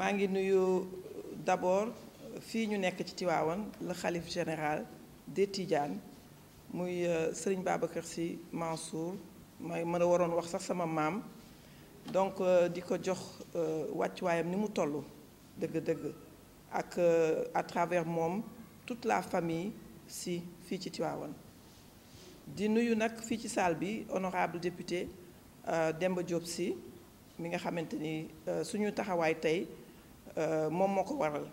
maa ngi nuyu d'abord fii ñu nekk ci Tivaouane le khalife général des Tidianes muy Serigne Babacar Sy Mansour may mën a waroon wax sax sama maam donc di ko jox wàccuwaayam ni mu toll dëgg-dëgg ak à travers moom toute la famille Sy fii ci Tivaouane di nuyu nag fii ci salle bi honorable député Demba Diop Sy mi nga xamante ni suñu taxawaay tey moom moo ko waral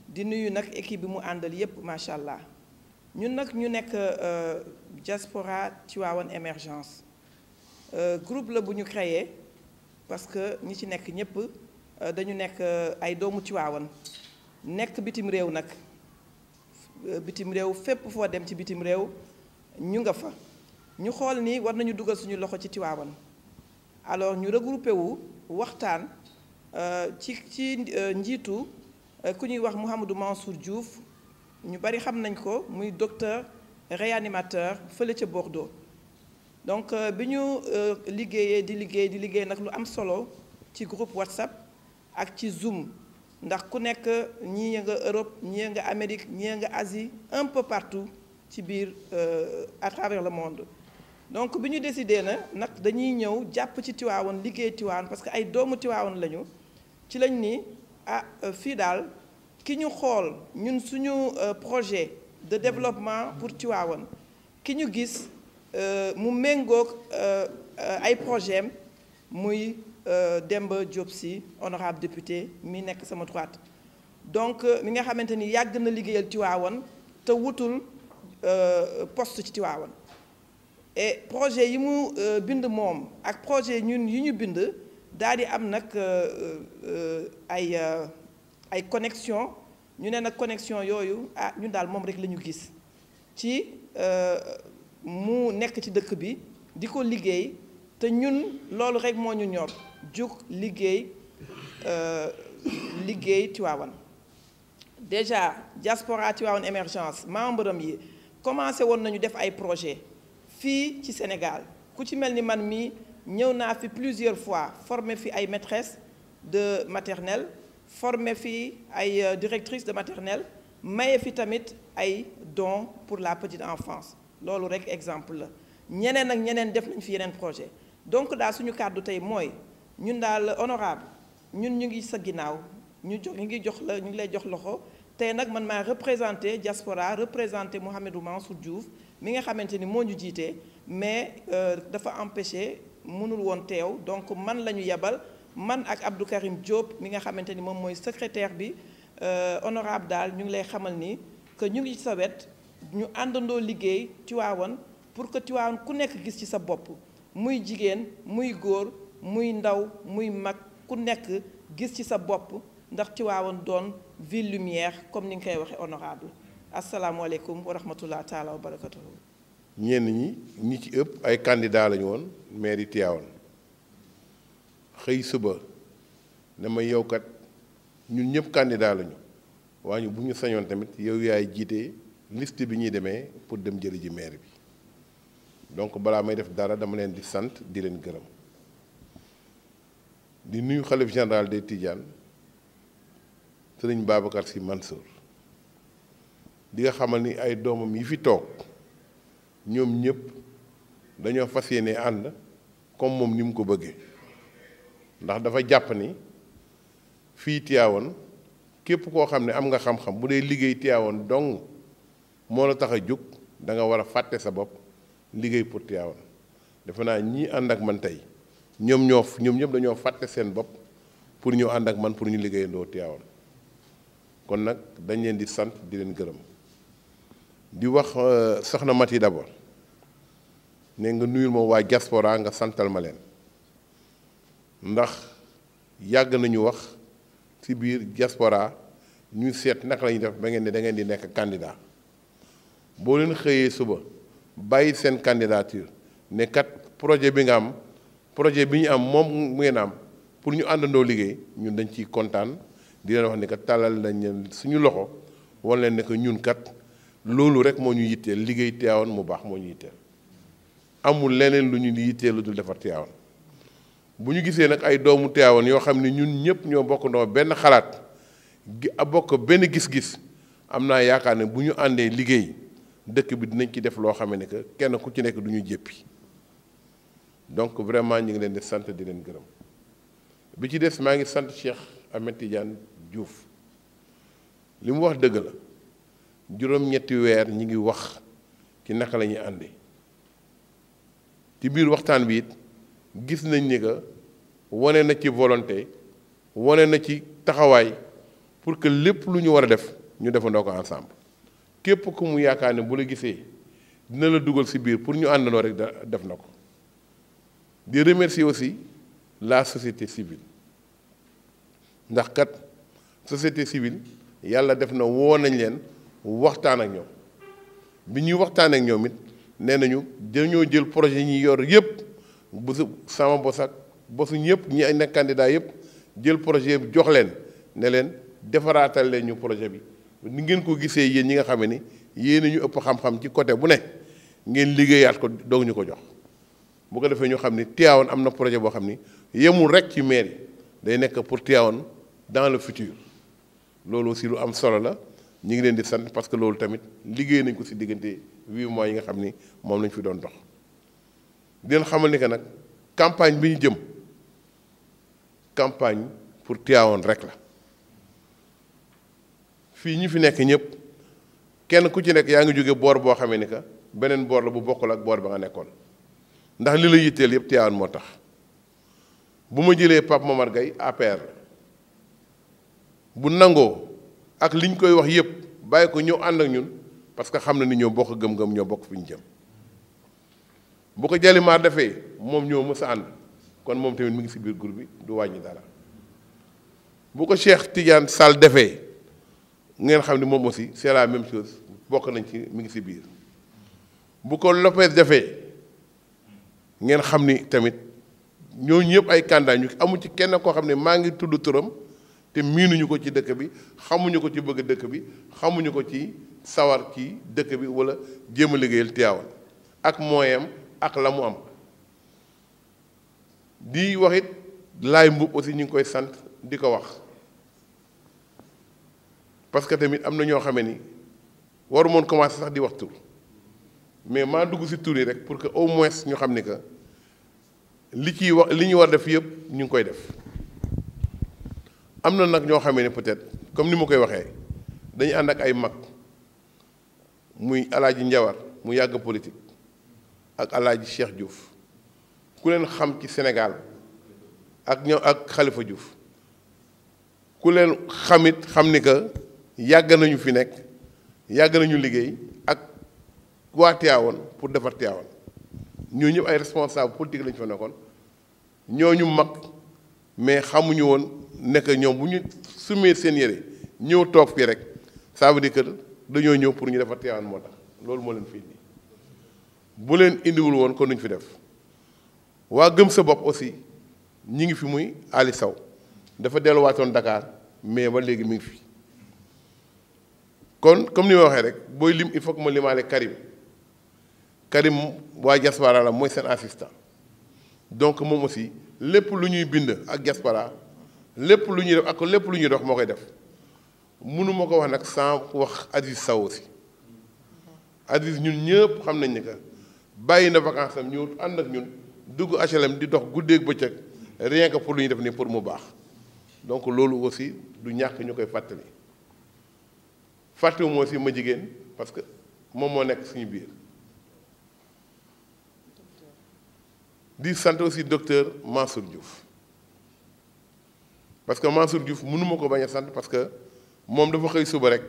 di nuyu nag équipe bi mu àndal yépp macha allah ñun nag ñu nekk diaspora Tivaouane émergence groupe la bu ñu créé parce que ñi ci nekk ñépp dañu nekk ay doomu Tivaouane nekk bitim réew nag bitim réew fépp foo dem ci bitim réew ñu nga fa ñu xool ni war nañu dugal suñu loxo ci Tivaouane alors ñu regroupé wu waxtaan ci njiitu ku ñuy wax Mouhamadou Mansour Diouf ñu bari xam nañ ko muy docteur réanimateur fële ca Bordeaux donc bi ñu liggéeyee di liggéey nag lu am solo ci groupe WhatsApp ak ci Zoom ndax ku nekk ñii nga Europe ñii nga Amérique ñii nga Asie un peu partout ci biir à travers le monde donc bi ñu décidé na nag dañuy ñëw jàpp ci Tivaouane liggéey Tivaouane parce que ay doomu Tivaouane lañu ci lañ ni fii daal ki ñu xool ñun suñu projet de développement pour Tivaouane ki ñu gis mu méngoog ay projet am muy Demba Diop Sy honorable député mi nekk sama droite donc mi nga xamante ni yàgg na liggéeyal Tivaouane te wutul poste ci Tivaouane et projet yi mu bind moom ak projet ñun yi ñu bind daal di am nag ay connexion ñu ne nag connexion yooyu ñun daal moom rek la ñu gis ci mu nekk ci dëkk bi di ko liggéey te ñun loolu rek moo ñu ñor jug liggéey Tivaouane déjà diaspora Tivaouane émergence membre am yi commencé woon nañu def ay projet fii ci Sénégal ku ci mel ni man mii ñëw naa fi plusieurs fois formé fi ay maîtresses de maternelle formé fi ay directrices de maternelle maye fi tamit ay dons pour la petite enfance loolu rek exemple la ñeneen ak ñeneen def nañ fi yeneen projet donc daal suñu kàddu tey mooy ñun daal honorable ñun ñu ngi sa ginnaaw ñu ngi lay jox loxo tey nag man maa représenté diaspora représenté Mouhamadou Mansour Diouf mi nga xamante ni moo ñu jiite mais dafa empêché mënul woon teew donc man la ñu yebal man ak Abdou Karim Diop mi nga xamante ni moom mooy secrétaire bi honorable daal ñu ngi lay xamal ni que ñu ngi ci sa wet ñu àndandoo liggéey Tivaouane pour que Tivaouane ku nekk gis ci sa bopp muy jigéen muy góor muy ndaw muy mag ku nekk gis ci sa bopp ndax Tivaouane doon ville lumière comme ni nga koy waxee honorable asalaamualeykum wa rahmatullah taala wa barakatuhu. ñenn ñi ci ëpp ay candidat lañu woon mairie Tivaouane xëy suba ne ma yow kat ñun ñëpp candidat lañu waaye bu ñu sañoon tamit yow yaay jiite liste bi ñuy demee pour dem jëli ji maire bi donc balaa may def dara dama leen di sant di leen gërëm di nuyu khalife général des Tidianes Serigne Babacar Sy Mansour di nga xamal ni ay doomam yi fi toog ñoom ñëpp dañoo fas yéene ànd comme moom ni mu ko bëggee ndax dafa jàpp ni fii Tivaouane képp koo xam ne am nga xam-xam bu dee liggéey Tivaouane dong moo la tax a jóg da nga war a fàtte sa bopp liggéey pour Tivaouane defe naa ñii ànd ak man tey ñoom ñëpp dañoo fàtte seen bopp pour ñu ànd ak man pour ñu liggéeyandoo Tivaouane kon nag dañ leen di sant di leen gërëm di wax soxna Mati d'abord ne nga nuyul ma waa diaspora nga santal ma leen ndax yàgg nañu wax ci biir diaspora ñu seet naka la ñuy def ba ngeen ne da ngeen di nekk candidat boo leen xëyee suba bàyyi seen candidature ne kat projet bi nga am projet bi ñu am moom mu ngeen am pour ñu àndandoo liggéey ñun dañ ciy kontaan di leen wax ne kat tàllal nañ leen suñu loxo wan leen ne que ñun kat loolu rek moo ñu yitteel liggéey Tivaouane mu baax moo ñu yitteel amul leneen lu ñu yitteel lu dul defar Tivaouane bu ñu gisee nag ay doomu Tivaouane yoo xam ne ñun ñëpp ñoo bokk ndoo benn xalaat bokk benn gis-gis am naa yaakaar ne bu ñu àndee liggéey dëkk bi dinañ ci def loo xam ne que kenn ku ci nekk du ñu jéppi donc vraiment ñu ngi leen di sant di leen gërëm bi ci des maa ngi sant Cheikh Ahmed Tidiane Diouf li mu wax dëgg la juróom-ñetti weer ñi ngi wax ci naka la ñuy àndee ci biir waxtaan bi it gis nañ ni que wane na ci volonté wane na ci taxawaay pour que lépp lu ñu war a def ñu defandoo ko ensemble képp ku mu yaakaar ne bu la gisee dina la dugal ci biir pour ñu àndandoo rek def na ko di remercier aussi la société civile ndax kat société civile yàlla def na woo nañ leen waxtaan ak ñoom bi ñuy waxtaan ak ñoom it nee nañu dañoo jël projet ñi yor yëpp bu sama bos ak bosu ñëpp ñi nekk candidat yëpp jël projet bi jox leen ne leen defaraatal leen ñu projet bi ni ngeen ko gisee yéen ñi nga xam ni yéen ñu ëpp xam-xam ci côté bu ne ngeen liggéeyaat ko doog ñu ko jox bu ko defee ñu xam ni Tivaouane am na projet boo xam ni yemul rek ci mairie day nekk pour Tivaouane dans le futur loolu aussi lu am solo la ñu ngi leen di sant parce que loolu tamit liggéey nañ ko ci diggante 8 mois yi nga xam ni moom lañ fi doon dox di leen xamal ni que nag campagne bi ñu jëm campagne pour Tivaouane rek la fii ñi fi nekk ñëpp kenn ku ci nekk yaa ngi jóge boor boo xamee ni que beneen boor la bu bokkul ak boor ba nga nekkoon ndax li la yitteel yëpp Tivaouane moo tax bu ma jëlee Pape Momar Gueye APR bu nangoo ak liñ koy wax yëpp bàyyi ko ñëw ànd ak ñun parce que xam na ni ñoo bokk gëm-gëm ñoo bokk fi ñu jëm bu ko Jalimaar defee moom ñoo mës a ànd kon moom tamit mi ngi ci biir groupe bi du wàññi dara bu ko Cheikh Tidiane Sall defee ngeen xam ni moom aussi c'est la même chose bokk nañ ci mi ngi ci biir bu ko Lopez defee ngeen xam ni tamit ñoo ñëpp ay candidat ñu amu ci kenn koo xam ne maa ngi tudd turam te miinuñu ko ci dëkk bi xamuñu ko ci bëgg dëkk bi xamuñu ko ci sawar ci dëkk bi wala jéem a liggéeyal Tivaouane ak mooyam ak la mu am di wax it laay mbub aussi ñu ngi koy sant di ko wax parce que tamit am na ñoo xamee ni waru moon commencé sax di wax tur mais maa dugg ci tur yi rek pour que au moins ñu xam ni que li ciy wax li ñu war def yëpp ñu ngi koy def am na nag ñoo xamee ne peut-être comme ni ma koy waxee dañu ànd ak ay mag muy alaaji Njawar mu yàgg politique ak alaaji Cheikh Diouf ku leen xam ci Sénégal ak ñoom ak Khalifa Diouf ku leen xamit xam ni que yàgg nañu fi nekk yàgg nañu liggéey ak waa Tivaouane pour defar Tivaouane ñoo ñëpp ay responsable politique lañu fa nekkoon ñooñu mag mais xamuñu woon nekk ñoom bu ñu sumee seen yére ñëw toog fii rek ça veut dire que dañoo ñëw pour ñu defar Tivaouane moo tax loolu moo leen fi indi bu leen indiwul woon kon nuñ fi def waa gëm sa bopp aussi ñi ngi fi muy Ali Sow dafa delluwaatoon Dakar mais ba léegi mi ngi fi kon comme ni ma waxee rek booy lim il faut que ma limaale Karim waa diaspora la mooy seen assistant donc moom aussi lépp lu ñuy bind ak diaspora lépp lu ñuy def ak lépp lu ñuy dox moo koy def mënuma ko wax nag sans wax Aziz Sow aussi Aziz ñun ñëpp xam nañ ne que bàyyi na vacance am ñu ànd ak ñun dugg HLM di dox guddeeg bëccëg rien que pour lu ñuy def nii pour mu baax donc loolu aussi du ñàkk ñu koy fàttali fàttewu moo aussi ma jigéen parce que moom moo nekk suñu biir di sant aussi docteur Mansour Diouf parce que Mansour Diouf mënuma ko bañ a sant parce que moom dafa xëy suba rek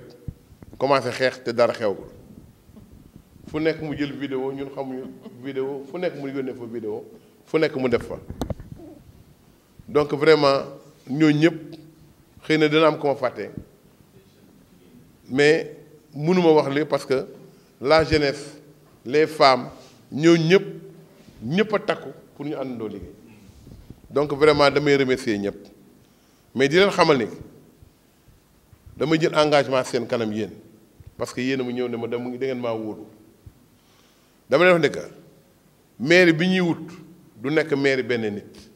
commencé xeex te dara xewgul fu nekk mu jël vidéo ñun xamuñu vidéo fu nekk mu yónnee fa vidéo fu nekk mu def fa donc vraiment ñoo ñëpp xëy na dina am ko ma fàtte mais mënuma wax li parce que la jeunesse les femmes ñoo ñëpp a takku pour ñu àndandoo liggéey donc vraiment damay remercier ñëpp mais di leen xamal ni damay jël engagement seen kanam yéen parce que yéen a mu ñëw ne ma da ngeen maa wóolu dama leen wax ne que mairie bi ñuy wut du nekk mairie benn nit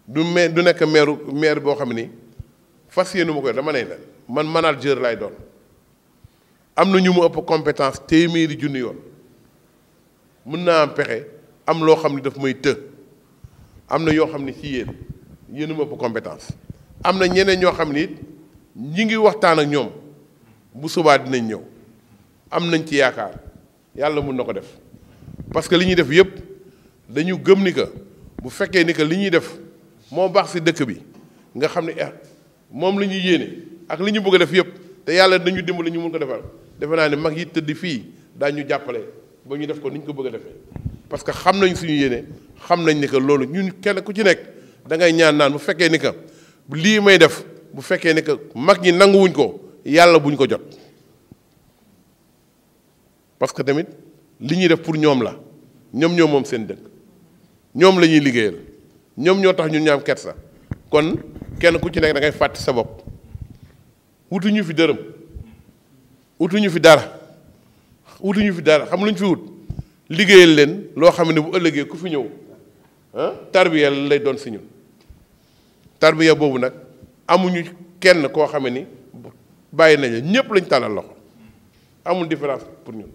du nekk maire boo xam ni fas yéene ma ko dama ne la man manager lay doon am na ñu mu ëpp compétence téeméeri junni yoon mën naa am pexe am loo xam ne daf may të am na yoo xam ne ci yéen ma ëpp compétence am na ñeneen ñoo xam ni it ñi ngi waxtaan ak ñoom bu subaa dinañ ñëw am nañ ci yaakaar yàlla mun na ko def parce que li ñuy def yëpp dañu gëm ni que bu fekkee ni que li ñuy def moo baax ci dëkk bi nga xam ne moom la ñuy yéene ak li ñu bëgg a def yëpp te yàlla dañu dimbali ñu mun ko defal defe naa ne mag yi tëdd fii daañu jàppale ba ñu def ko ni ñu ko bëgg a defee parce que xam nañ suñu yéene xam nañ ni que loolu ñun kenn ku ci nekk da ngay ñaan naan bu fekkee ni que lii may def bu fekkee ni que mag ñi nanguwuñ ko yàlla buñ ko jot parce que tamit li ñuy def pour ñoom la ñoom ñoo moom seen dëkk ñoom la ñuy liggéeyal ñoom ñoo tax ñun ñu am kersa kon kenn ku ci nekk da ngay fàtte sa bopp wutuñu fi dërëm wutuñu fi dara xam luñ fi wut liggéeyal leen loo xam ne bu ëllëgee ku fi ñëw tarbiya lay doon si ñun tarbiya boobu nag amuñu kenn koo xam ni bàyyi nañ ñëpp lañ tàllal loxo amul différence pour ñun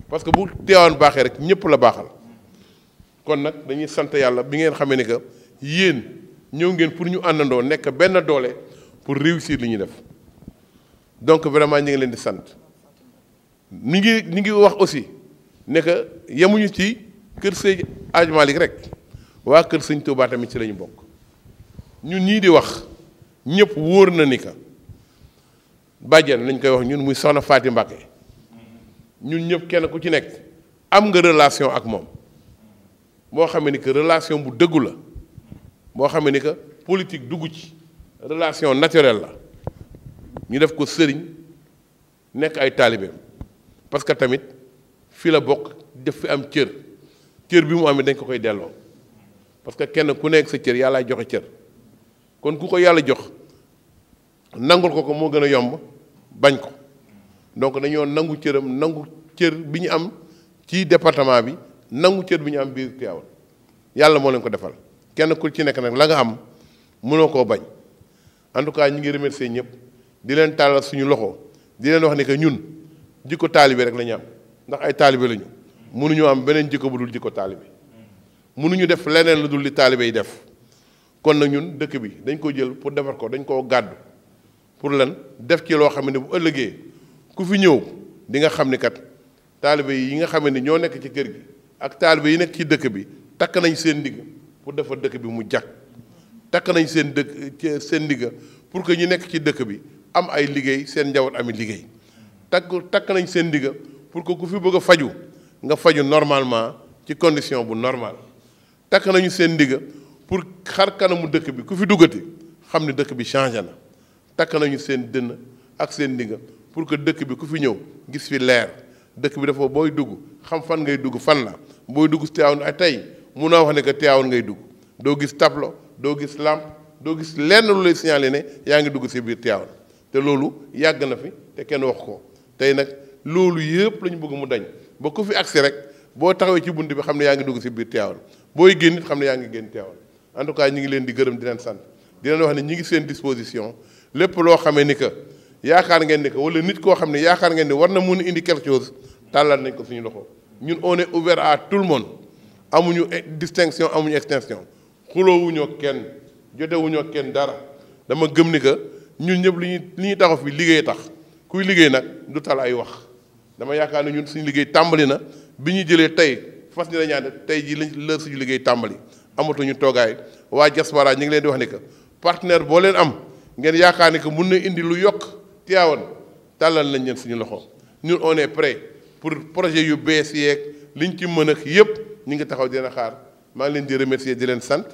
parce que bu Tivaouane baaxee rek ñëpp la baaxal kon nag dañuy sant yàlla bi ngeen xamee ni que yéen ñëw ngeen pour ñu àndandoo nekk benn doole pour réussir li ñuy def donc vraiment ñu ngi leen di sant ñu ngi wax aussi ne que yemuñu ci kër Seydi Hadji Malick rek waa kër Sëñ Touba tamit ci la ñu bokk ñun ñii di wax ñëpp wóor na ni que bàjjen lañ koy wax ñun muy soxna Faati Mbàkke ñun ñëpp kenn ku ci nekk am nga relation ak moom moo xam ni que relation bu dëggu la moo xam ni que politique dugg ci relation naturelle la ñu def ko sëriñ nekk ay taalibeem parce que tamit fii la bokk def fi am cër bi mu amee dañ ko koy delloo parce que kenn ku nekk sa cër yàllaay joxe cër kon ku ko yàlla jox nangul ko moo gën a yomb bañ ko donc dañoo nangu cëram nangu cër bi ñu am ci département bi nangu cër bi ñu am biir Tivaouane yàlla moo leen ko defal kenn ku ci nekk nag la nga am mënoo koo bañ en tout cas ñu ngi remercier ñëpp di leen tàllal suñu loxo di leen wax ni que ñun jikko taalibe rek la ñu am ndax ay taalibe lañu mënuñu am beneen jikko bu dul jikko taalibe mënuñu def leneen lu dul li taalibe yi def kon nag ñun dëkk bi dañ ko jël pour defar ko dañ koo gàddu pour lan def ci loo xam ne bu ëllëgee ku fi ñëw di nga xam ni kat taalibe yi nga xam ne ñoo nekk ci kër gi ak taalibe yi nekk ci dëkk bi takk nañ seen ndigg pour defar dëkk bi mu jag takk nañ seen ndigg pour que ñu nekk ci dëkk bi am ay liggéey seen njaboot ami liggéey takk nañ seen ndigg pour que ku fi bëgg a faju nga faju normalement ci condition bu normal takk nañu seen ndigg pour xar kanamu dëkk bi ku fi duggati xam ne dëkk bi changé na takk nañu seen dënn ak seen ndigg pour que dëkk bi ku fi ñëw gis fi leer dëkk bi dafa booy dugg xam fan ngay dugg fan la booy dugg Tivaouane ay tey munoo wax ne que Tivaouane ngay dugg doo gis tableau doo gis lampe doo gis lenn lu lay signaler ne yaa ngi dugg si biir Tivaouane te loolu yàgg na fi te kenn wax ko tey nag loolu yëpp la ñu bëgg mu dañ ba ku fi agsi rek boo taxawee ci bunt bi xam ne yaa ngi dugg si biir Tivaouane booy génn it xam ne yaa ngi génn Tivaouane en tout cas ñi ngi leen di gërëm di leen sant di leen wax ne ñi ngi seen disposition lépp loo xamee ni que yaakaar ngeen ni que wala nit koo xam ne yaakaar ngeen ni war na mun a indi quelque chose tàllal nañ ko suñu loxo ñun on est ouvert à tout le monde amuñu distinction amuñu extinction xuloowuñoo kenn jotewuñoo kenn dara dama gëm ni que ñun ñëpp li ñuy taxaw fi liggéey tax kuy liggéey nag du tal ay wax dama yaakaar ne ñun suñu liggéey tàmbali na bi ñu jëlee tey fas ni la ñaan tey jii lañ la suñu liggéey tàmbali amatuñu toogaay waa diaspora ñu ngi leen di wax ni que partenaire boo leen am ngeen yaakaar ni que mun na indi lu yokk Tivaouane tàllal nañ leen suñu loxo ñun on est prêt pour projet yu bees yeeg liñ ci mën ak yëpp ñu ngi taxaw dina xaar maa ngi leen di remercier di leen sant